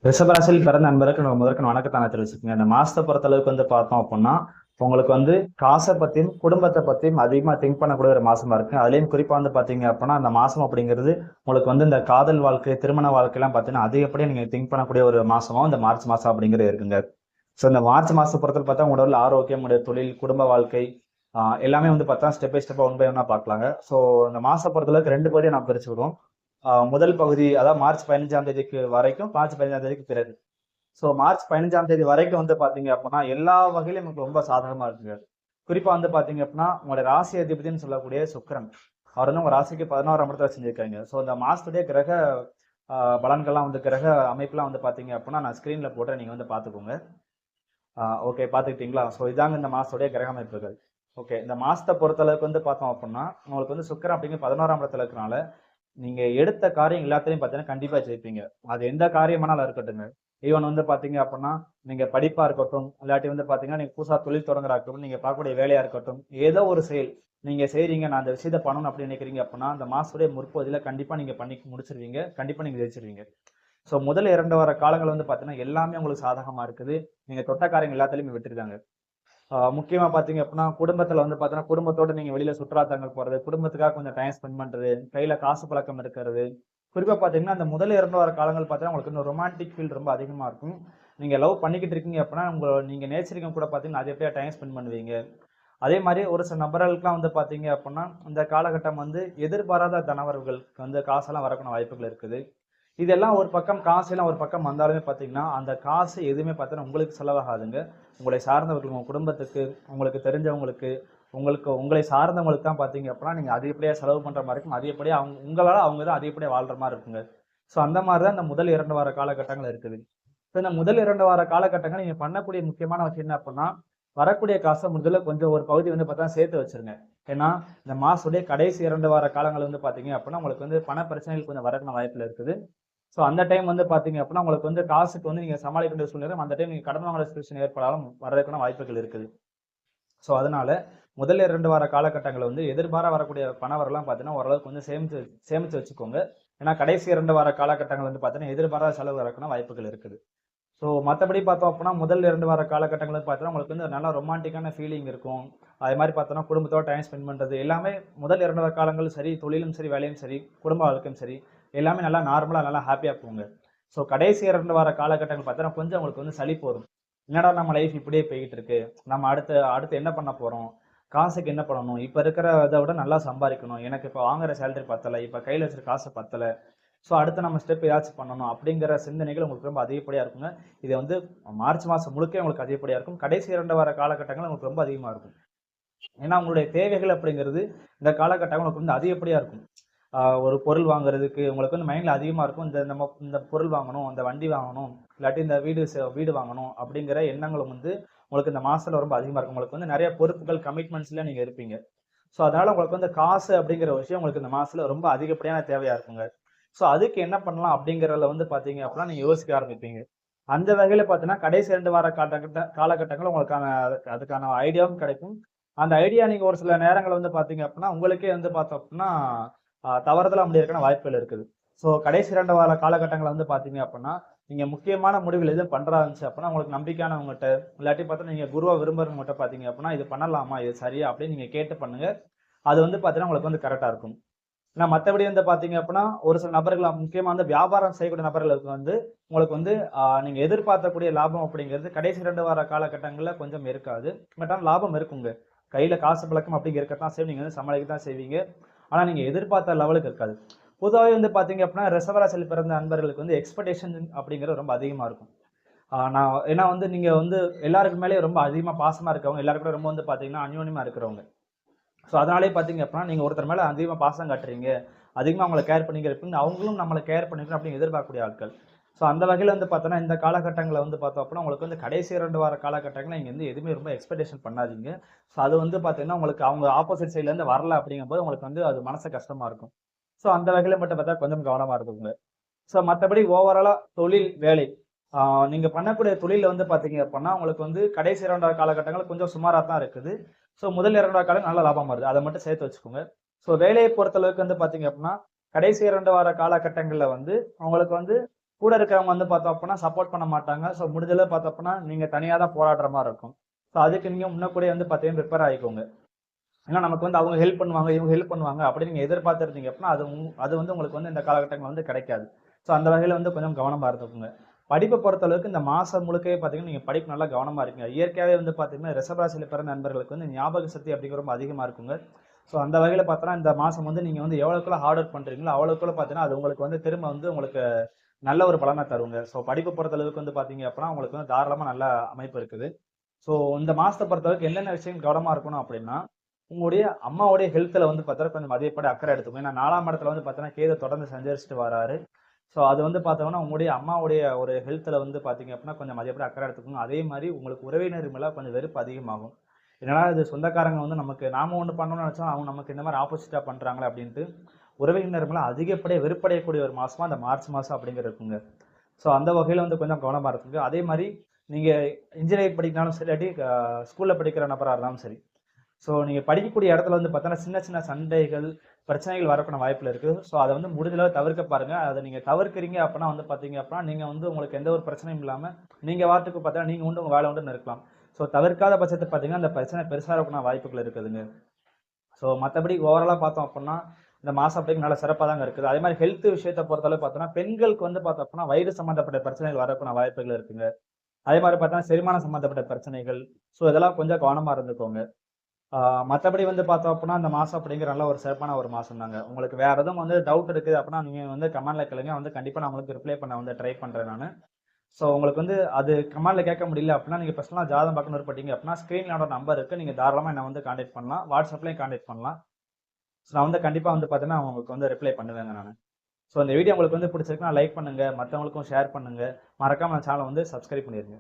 ரிஷபராசியில் பிறந்த நண்பருக்கு நம்ம முதற்கு வணக்கத்தான தெரிவிச்சுக்கோங்க. இந்த மாசத்தை பொறுத்த அளவுக்கு பார்த்தோம் அப்படின்னா உங்களுக்கு காசை பத்தியும் குடும்பத்தை பத்தியும் அதிகமா திங்க் பண்ணக்கூடிய ஒரு மாசமா இருக்கு. அதுலயும் குறிப்பா பாத்தீங்க அப்படின்னா அந்த மாசம் அப்படிங்கிறது உங்களுக்கு இந்த காதல் வாழ்க்கை, திருமண வாழ்க்கை எல்லாம் பாத்தீங்கன்னா அதிகப்படியே நீங்க திங்க் பண்ணக்கூடிய ஒரு மாசமா இந்த மார்ச் மாசம் அப்படிங்கிறது இருக்குங்க. ஸோ இந்த மார்ச் மாசத்தை பொறுத்தவரை பார்த்தா உங்க உடல் ஆரோக்கியம், உடைய தொழில், குடும்ப வாழ்க்கை எல்லாமே பார்த்தா ஸ்டெப் பை ஸ்டெப்பா ஒன் பை ஒன்னா பார்க்கலாங்க. ஸோ இந்த மாசம் பொறுத்தளவுக்கு ரெண்டு பகுதியை நான் பிரிச்சு விடுவோம். முதல் பகுதி அதாவது மார்ச் 15ஆம் தேதிக்கு வரைக்கும், மார்ச் 15ஆம் தேதிக்கு பிறகு. ஸோ மார்ச் 15ஆம் தேதி வரைக்கும் பாத்தீங்க அப்படின்னா எல்லா வகையிலும் எனக்கு ரொம்ப சாதகமா இருக்குங்க. குறிப்பா பாத்தீங்க அப்படின்னா உங்களுடைய ராசி அதிபதினு சொல்லக்கூடிய சுக்கிரன், அவர் உங்க ராசிக்கு 11ஆம் இடத்துல செஞ்சிருக்காங்க. ஸோ இந்த மாசத்துடைய கிரக பலன்கள்லாம் கிரக அமைப்புலாம் பாத்தீங்க அப்படின்னா நான் ஸ்கிரீன்ல போட்டு நீங்க பாத்துக்கோங்க. ஓகே, பாத்துக்கிட்டீங்களா? ஸோ இதாங்க இந்த மாசத்துடைய கிரக அமைப்புகள். ஓகே, இந்த மாசத்தை பொறுத்தளவுக்கு பார்த்தோம் அப்படின்னா உங்களுக்கு சுக்கிரன் அப்படிங்கிற 11ஆம் இடத்துல இருக்கனால நீங்க எடுத்த காரியம் எல்லாத்தையும் பார்த்தீங்கன்னா கண்டிப்பா ஜெயிப்பீங்க. அது எந்த காரியமானாலும் இருக்கட்டுங்க. ஈவன் பாத்தீங்க அப்படின்னா நீங்க படிப்பா இருக்கட்டும், இல்லாட்டி பாத்தீங்கன்னா நீங்க புதுசா தொழில் தொடங்குறா இருக்கட்டும், நீங்க பார்க்கக்கூடிய வேலையா இருக்கட்டும், ஏதோ ஒரு செயல் நீங்க செய்றீங்க, நான் அந்த விஷயத்த பண்ணணும் அப்படின்னு நினைக்கிறீங்க அப்படின்னா அந்த மாசத்துடைய முற்பகுதியில கண்டிப்பா நீங்க பண்ணி முடிச்சிருவீங்க. கண்டிப்பா நீங்க ஜெயிச்சிருவீங்க. ஸோ முதல் 2 வார காலங்கள் பாத்தீங்கன்னா எல்லாமே உங்களுக்கு சாதகமா இருக்குது. நீங்க தொட்ட காரியங்கள் எல்லாத்திலையுமே விட்டுருக்காங்க. முக்கியமா பாத்தீங்க அப்படின்னா குடும்பத்துல பாத்தீங்கன்னா குடும்பத்தோட நீங்க வெளியில சுற்றுலாத்தலங்கள் போறது, குடும்பத்துக்காக கொஞ்சம் டைம் ஸ்பெண்ட் பண்றது, கையில காசு பழக்கம் இருக்கிறது. குறிப்பா பாத்தீங்கன்னா அந்த முதல் 2 வார காலங்கள் பாத்தீங்கன்னா உங்களுக்கு இந்த ரொமான்டிக் ஃபீல் ரொம்ப அதிகமா இருக்கும். நீங்க லவ் பண்ணிக்கிட்டு இருக்கீங்க அப்படின்னா நீங்க நேச்சரிக்கம் கூட பாத்தீங்கன்னா அது எப்படியா டைம் ஸ்பெண்ட் பண்ணுவீங்க. அதே மாதிரி ஒரு சில நபர்களுக்குலாம் பாத்தீங்க அப்படின்னா இந்த காலகட்டம் எதிர்பாராத தனவர்களுக்கு காசெல்லாம் வரக்கூடிய வாய்ப்புகள் இருக்குது. இதெல்லாம் ஒரு பக்கம், காசு எல்லாம் ஒரு பக்கம் வந்தாலுமே பாத்தீங்கன்னா அந்த காசு எதுவுமே பார்த்தீங்கன்னா உங்களுக்கு செலவாகாதுங்க. உங்களை சார்ந்தவர்கள், உங்க குடும்பத்துக்கு, உங்களுக்கு தெரிஞ்சவங்களுக்கு, உங்களை சார்ந்தவங்களுக்கு தான் பாத்தீங்க அப்படின்னா நீங்க அதிகப்படியா செலவு பண்ற மாதிரி இருக்கும். அதிகப்படியா உங்களால அவங்க தான் அதிகப்படியா வாழ்ற மாதிரி இருக்குங்க. ஸோ அந்த மாதிரிதான் இந்த முதல் 2 வார காலகட்டங்கள் இருக்குது. ஸோ இந்த முதல் 2 வார காலகட்டங்கள் நீங்க பண்ணக்கூடிய முக்கியமான விஷயம் என்ன அப்படின்னா வரக்கூடிய காசை முதல்ல கொஞ்சம் ஒரு பகுதி பார்த்தா சேர்த்து வச்சிருங்க. ஏன்னா இந்த மாசத்துடைய கடைசி 2 வார காலங்கள் பாத்தீங்க அப்படின்னா உங்களுக்கு பண பிரச்சனைகள் கொஞ்சம் வரக்கூடிய வாய்ப்புல இருக்குது. ஸோ அந்த டைம் பாத்தீங்க அப்படின்னா உங்களுக்கு காசுக்கு நீங்க சமாளிக்க வேண்டிய சூழ்நிலை, அந்த டைம் நீங்க கடன் வாங்குற சுச்சுவேஷன் ஏற்படாலும் வர்றதுக்கான வாய்ப்புகள் இருக்குது. ஸோ அதனால முதல் 2 வார காலகட்டங்களை எதிர்பாரா வரக்கூடிய பணவரெல்லாம் பார்த்தீங்கன்னா ஓரளவுக்கு கொஞ்சம் சேமிச்சு வச்சுக்கோங்க. ஏன்னா கடைசி 2 வார காலகட்டங்கள் பார்த்தீங்கன்னா எதிர்பாராத செலவு வரக்கான வாய்ப்புகள் இருக்குது. ஸோ மற்றபடி பார்த்தோம் அப்படின்னா முதல் 2 வார காலகட்டங்கள் பார்த்தீங்கன்னா உங்களுக்கு நல்ல ரொமான்டிக்கான ஃபீலிங் இருக்கும். அதே மாதிரி பார்த்தோன்னா குடும்பத்தோட டைம் ஸ்பெண்ட் பண்ணுறது எல்லாமே முதல் 2 வார காலங்களும் சரி, தொழிலும் சரி, வேலையும் சரி, குடும்ப வாழ்க்கையும் சரி, எல்லாமே நல்லா நார்மலாக நல்லா ஹாப்பியாக போங்க. ஸோ கடைசி 2 வார காலகட்டங்கள் பார்த்தோன்னா கொஞ்சம் உங்களுக்கு சலிப்பு வரும். என்னடா நம்ம லைஃப் இப்படியே போய்கிட்டு இருக்கு, நம்ம அடுத்து அடுத்து என்ன பண்ண போறோம், காசுக்கு என்ன பண்ணணும், இப்ப இருக்கிற இதை விட நல்லா சம்பாதிக்கணும், எனக்கு இப்ப வாங்குற சேலரி பத்தலை, இப்ப கையில வச்சிருக்க காசு பத்தலை, ஸோ அடுத்து நம்ம ஸ்டெப் ஏதாச்சும் பண்ணணும் அப்படிங்கிற சிந்தனைகள் உங்களுக்கு ரொம்ப அதிகப்படியா இருக்குங்க. இது மார்ச் மாசம் முழுக்க உங்களுக்கு அதிகப்படியா இருக்கும். கடைசி 2 வார காலகட்டங்கள் உங்களுக்கு ரொம்ப அதிகமா இருக்கும். ஏன்னா உங்களுடைய தேவைகள் அப்படிங்கிறது இந்த காலகட்டங்கள் உங்களுக்கு அதிகப்படியா இருக்கும். ஒரு பொருள் வாங்குறதுக்கு உங்களுக்கு மைண்ட்ல அதிகமா இருக்கும். நம்ம இந்த பொருள் வாங்கணும், இந்த வண்டி வாங்கணும், இல்லாட்டி இந்த வீடு வாங்கணும் அப்படிங்கிற எண்ணங்களும் உங்களுக்கு இந்த மாசத்துல ரொம்ப அதிகமா இருக்கும். உங்களுக்கு நிறைய பொறுப்புகள், கமிட்மெண்ட்ஸ்ல நீங்க இருப்பீங்க. ஸோ அதனால உங்களுக்கு காசு அப்படிங்கிற விஷயம் உங்களுக்கு இந்த மாசத்துல ரொம்ப அதிகப்படியான தேவையா இருக்குங்க. ஸோ அதுக்கு என்ன பண்ணலாம் அப்படிங்கறதுல பாத்தீங்க அப்படின்னா நீங்க யோசிக்க ஆரம்பிப்பீங்க. அந்த வகையில பாத்தீங்கன்னா கடைசி 2 வார காலகட்டங்கள் உங்களுக்கான அதுக்கான ஐடியாவும் கிடைக்கும். அந்த ஐடியா நீங்க ஒரு சில நேரங்கள் பாத்தீங்க அப்படின்னா உங்களுக்கே பார்த்தோம் அப்படின்னா தவறுதலா முடியறதுக்கான வாய்ப்புகள் இருக்குது. ஸோ கடைசி 2 வார காலகட்டங்கள் பாத்தீங்க அப்படின்னா நீங்க முக்கியமான முடிவுகள் எதுவும் பண்றா இருந்துச்சு அப்படின்னா உங்களுக்கு நம்பிக்கையானவங்ககிட்ட, இல்லாட்டி பார்த்தா நீங்க குருவா விரும்புறவங்ககிட்ட பாத்தீங்க அப்படின்னா இது பண்ணலாமா, இது சரியா அப்படின்னு நீங்க கேட்டு பண்ணுங்க. அது பாத்தீங்கன்னா உங்களுக்கு கரெக்டா இருக்கும். ஏன்னா மற்றபடி பாத்தீங்க அப்படின்னா ஒரு சில நபர்கள், முக்கியமா வியாபாரம் செய்யக்கூடிய நபர்களுக்கு உங்களுக்கு நீங்க எதிர்பார்க்கக்கூடிய லாபம் அப்படிங்கிறது கடைசி 2 வார காலகட்டங்கள்ல கொஞ்சம் இருக்காது. பட் ஆனால் லாபம் இருக்குங்க. கையில காசு பழக்கம் அப்படிங்க இருக்கத்தான் செய்யும். நீங்க சமாளிக்கத்தான் செய்வீங்க. ஆனா நீங்க எதிர்பார்த்த லெவலுக்கு இருக்காது. பொதுவாகவே பாத்தீங்க அப்படின்னா ரிஷபராசியில் பிறந்த நண்பர்களுக்கு எக்ஸ்பெக்டேஷன் அப்படிங்கிறது ரொம்ப அதிகமா இருக்கும். நான் ஏன்னா நீங்க எல்லாருக்கு மேலேயே ரொம்ப அதிகமா பாசமா இருக்கவங்க, எல்லாரும் கூட ரொம்ப பாத்தீங்கன்னா அந்யோன்யமா இருக்கிறவங்க. ஸோ அதனாலே பார்த்தீங்க அப்படின்னா நீங்கள் ஒருத்தர் மேலே அதிகமாக பாசம் காட்டுறீங்க, அதிகமாக அவங்களை கேர் பண்ணிக்க இருப்பீங்க, அவங்களும் நம்மளை கேர் பண்ணிக்கணும் அப்படின்னு எதிர்பார்க்கக்கூடிய ஆட்கள். ஸோ அந்த வகையில் பார்த்தோன்னா இந்த காலகட்டங்களில் பார்த்தோம் அப்படின்னா உங்களுக்கு கடைசி 2 வார காலகட்டங்களில் நீங்கள் எதுவுமே ரொம்ப எக்ஸ்பெக்டேஷன் பண்ணாதீங்க. ஸோ அது பார்த்தீங்கன்னா உங்களுக்கு அவங்க ஆப்போசிட் சைட்லேருந்து வரல அப்படிங்கும்போது உங்களுக்கு அது மனசு கஷ்டமாக இருக்கும். ஸோ அந்த வகையில் மட்டும் பார்த்தா கொஞ்சம் கவனமாக இருக்குங்க. ஸோ மற்றபடி ஓவராலாக தொழில், வேலை நீங்க பண்ணக்கூடிய தொழில பாத்தீங்க அப்படின்னா உங்களுக்கு கடைசி 2 காலகட்டங்கள் கொஞ்சம் சுமாரா தான் இருக்குது. ஸோ முதல் 2 காலம் நல்ல லாபம் வருது, அதை மட்டும் சேர்த்து வச்சுக்கோங்க. ஸோ வேலையை பொறுத்த அளவுக்கு பாத்தீங்க அப்படின்னா கடைசி 2 வார காலகட்டங்கள்ல உங்களுக்கு கூட இருக்கிறவங்க வந்து பார்த்தோம் அப்படின்னா சப்போர்ட் பண்ண மாட்டாங்க. ஸோ முடிஞ்சளவு பார்த்தோம் அப்படின்னா நீங்க தனியா தான் போராடுற மாதிரி இருக்கும். ஸோ அதுக்கு நீங்க முன்னக்கூடயே வந்து பார்த்தீங்கன்னா ப்ரிப்பேர் ஆயிக்கோங்க. ஏன்னா நமக்கு வந்து அவங்க ஹெல்ப் பண்ணுவாங்க, இவங்க ஹெல்ப் பண்ணுவாங்க அப்படின்னு நீங்க எதிர்பார்த்திருந்தீங்க அப்படின்னா அது வந்து உங்களுக்கு வந்து இந்த காலகட்டங்கள்ல வந்து கிடைக்காது. ஸோ அந்த வகையில வந்து கொஞ்சம் கவனமா இருந்துக்கோங்க. படிப்பை பொறுத்தளவுக்கு இந்த மாசம் முழுக்கவே பார்த்தீங்கன்னா நீங்க படிப்பு நல்லா கவனமா இருக்கீங்க. இயற்கையாவே வந்து பார்த்தீங்கன்னா ரிஷபராசியில பிறந்த நண்பர்களுக்கு வந்து ஞாபக சக்தி அப்படிங்கிற ரொம்ப அதிகமா இருக்குங்க. ஸோ அந்த வகையில பார்த்தோன்னா இந்த மாசம் வந்து நீங்க வந்து எவ்வளவுக்குள்ள ஹார்ட் ஒர்க் பண்றீங்களோ அவ்வளவுக்குள்ள பார்த்தீங்கன்னா அது உங்களுக்கு வந்து திரும்ப வந்து உங்களுக்கு நல்ல ஒரு பலனை தருங்க. ஸோ படிப்பு பொறுத்தளவுக்கு வந்து பார்த்தீங்க அப்படின்னா உங்களுக்கு வந்து தாராளமா நல்ல அமைப்பு இருக்குது. ஸோ இந்த மாசத்தை பொறுத்தளவுக்கு என்னென்ன விஷயம் கவனமா இருக்கணும் அப்படின்னா, உங்களுடைய அம்மாவுடைய ஹெல்த்ல வந்து பார்த்தீங்கன்னா கொஞ்சம் அதிகப்படி அக்கறை எடுத்துக்கணும். ஏன்னா 4ஆம் இடத்துல வந்து பார்த்தீங்கன்னா கேது தொடர்ந்து சஞ்சரிச்சுட்டு வராரு. ஸோ அது வந்து பார்த்தோம்னா உங்களுடைய அம்மாவுடைய ஒரு ஹெல்த்ல வந்து பார்த்தீங்க அப்படின்னா கொஞ்சம் அதிகப்படி அக்கறை எடுத்துக்கணும். அதே மாதிரி உங்களுக்கு உறவினர் மேல கொஞ்சம் வெறுப்பு அதிகமாகும். என்னடா இது சொந்தக்காரங்க வந்து நமக்கு நாம ஒண்ணு பண்ணணும்னு நினைச்சா அவங்க நமக்கு இந்த மாதிரி ஆப்போசிட்டா பண்றாங்களே அப்படின்ட்டு உறவினர் மேல அதிகப்படியே வெறுப்படையக்கூடிய ஒரு மாசமா அந்த மார்ச் மாசம் அப்படிங்கிறது இருக்குங்க. ஸோ அந்த வகையில வந்து கொஞ்சம் கவனமா இருக்குங்க. அதே மாதிரி நீங்க இன்ஜினியரிங் படிக்கனாலும் சரி, இல்லாட்டி ஸ்கூல்ல படிக்கிற நபரா இருந்தாலும் சரி. ஸோ நீங்க படிக்கக்கூடிய இடத்துல வந்து பார்த்தீங்கன்னா, சின்ன சின்ன சண்டைகள், பிரச்சனைகள் வரக்கான வாய்ப்புல இருக்கு. ஸோ அத வந்து முடிஞ்ச அளவு தவிர்க்க பாருங்க. அத நீங்க தவிர்க்கிறீங்க அப்பன்னா வந்து பார்த்தீங்க அப்படின்னா, நீங்க வந்து உங்களுக்கு எந்த ஒரு பிரச்சனையும் இல்லாம, நீங்க பாட்டுக்கு பார்த்தா நீங்க உண்டு உங்க வேலை உண்டுன்னு இருக்கலாம். ஸோ தவிர்க்காத பட்சத்துல பார்த்தீங்கன்னா, அந்த பிரச்சனை பெருசா இருக்கக்கூடிய வாய்ப்புகள் இருக்குதுங்க. ஸோ மத்தபடி ஓவராலா பார்த்தோம் அப்படின்னா, இந்த மாசம் அப்படிங்கிறது நல்ல சிறப்பா தாங்க இருக்குது. அதே மாதிரி ஹெல்த் விஷயத்த பொறுத்தளவு பார்த்தோம்னா, பெண்களுக்கு வந்து பார்த்தோம் அப்படின்னா, வயிறு சம்பந்தப்பட்ட பிரச்சனைகள் வரக்கூடிய வாய்ப்புகள் இருக்குங்க. அதே மாதிரி பார்த்தா செரிமானம் சம்பந்தப்பட்ட பிரச்சனைகள். ஸோ இதெல்லாம் கொஞ்சம் கவனமா இருந்துக்கோங்க. ஆ மத்தபடி வந்து பார்த்தோம் அப்படின்னா, இந்த மாசம் அப்படிங்கிற நல்ல ஒரு சிறப்பான ஒரு மாசம் தாங்க. உங்களுக்கு வேற எதுவும் வந்து டவுட் இருக்குது அப்படின்னா, நீங்க வந்து கமெண்ட்ல கேளுங்க. வந்து கண்டிப்பா நான் உங்களுக்கு ரிப்ளை பண்ண வந்து ட்ரை பண்றேன் நானு. ஸோ உங்களுக்கு வந்து அது கமெண்ட்ல கேட்க முடியல அப்படின்னா, நீங்க பர்சனலா ஜாதகம் பார்க்கணும்னு விருப்பப்பட்டீங்க அப்படின்னா, ஸ்க்ரீன்ல என்னோட நம்பர் இருக்கு. நீங்க தாராளமா என்ன வந்து கான்டாக்ட் பண்ணலாம். வாட்ஸ்அப்லயும் கான்டாக்ட் பண்ணலாம். ஸோ நான் வந்து கண்டிப்பா வந்து பார்த்தீங்கன்னா, உங்களுக்கு வந்து ரிப்ளை பண்ணுவேங்க நானு. ஸோ இந்த வீடியோ உங்களுக்கு வந்து பிடிச்சிருக்குன்னா லைக் பண்ணுங்க. மத்தவங்களுக்கும் ஷேர் பண்ணுங்க. மறக்காம நம்ம சேனல வந்து சப்ஸ்கிரைப் பண்ணிருங்க.